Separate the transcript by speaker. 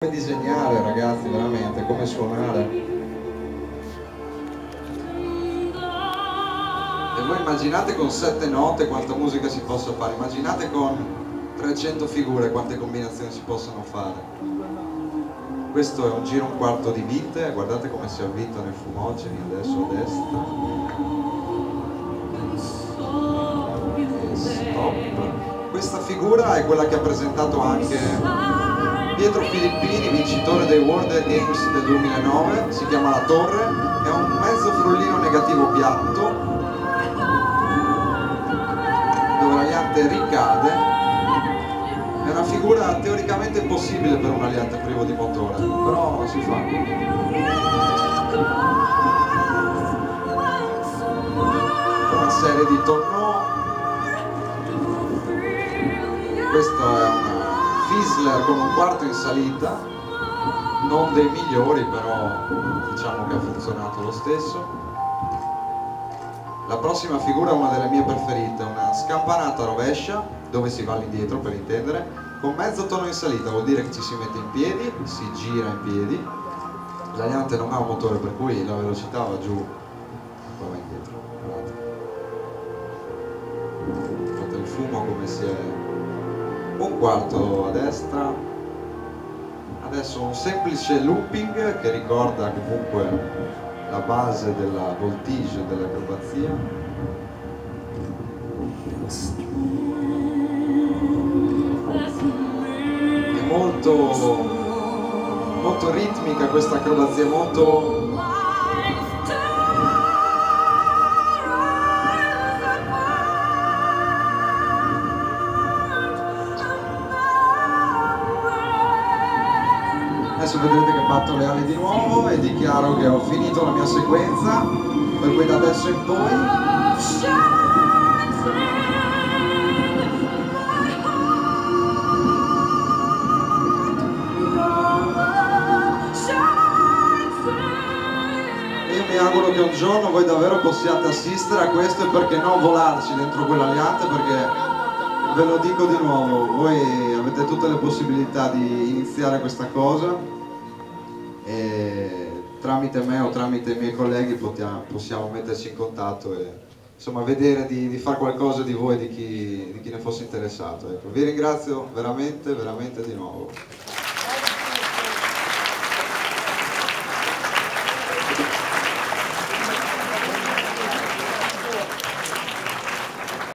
Speaker 1: Come disegnare, ragazzi, veramente, come suonare. E voi immaginate con 7 note quanta musica si possa fare, immaginate con 300 figure quante combinazioni si possono fare. Questo è un giro un quarto di vite, guardate come si avvitano i fumogeni adesso a destra. E stop. Questa figura è quella che ha presentato anche Pietro Filippini, vincitore dei World Games del 2009, si chiama La Torre, è un mezzo frullino negativo piatto dove l'aliante ricade, è una figura teoricamente impossibile per un aliante privo di motore, però si fa. Una serie di tonneau, questo è un Fizzler con un quarto in salita, non dei migliori, però diciamo che ha funzionato lo stesso. La prossima figura è una delle mie preferite, una scampanata a rovescia, dove si va all'indietro per intendere, con mezzo tono in salita, vuol dire che ci si mette in piedi, si gira in piedi, l'aliante non ha un motore per cui la velocità va giù, poi va indietro. Guardate il fumo come si è. Un quarto a destra, adesso un semplice looping che ricorda comunque la base della voltige dell'acrobazia. È molto ritmica questa acrobazia, molto Adesso vedrete che batto le ali di nuovo e dichiaro che ho finito la mia sequenza, per cui da adesso in poi io mi auguro che un giorno voi davvero possiate assistere a questo e perché no volarci dentro quell'aliante, perché ve lo dico di nuovo, voi avete tutte le possibilità di iniziare questa cosa e tramite me o tramite i miei colleghi possiamo metterci in contatto e insomma vedere di fare qualcosa di voi, di chi ne fosse interessato. Ecco, vi ringrazio veramente di nuovo.